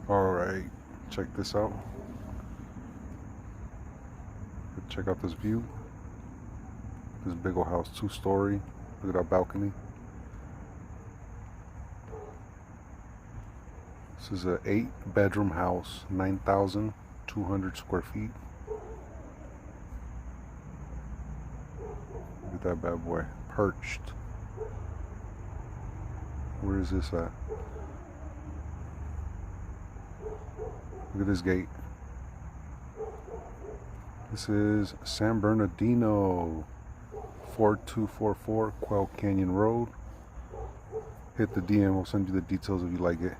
Alright, check this out. Check out this view. This big old house, 2-story. Look at that balcony. This is a 8-bedroom house, 9,200 square feet. Look at that bad boy, perched. Where is this at? Look at this gate. This is San Bernardino, 4244 Quail Canyon Road. Hit the DM, we'll send you the details if you like it.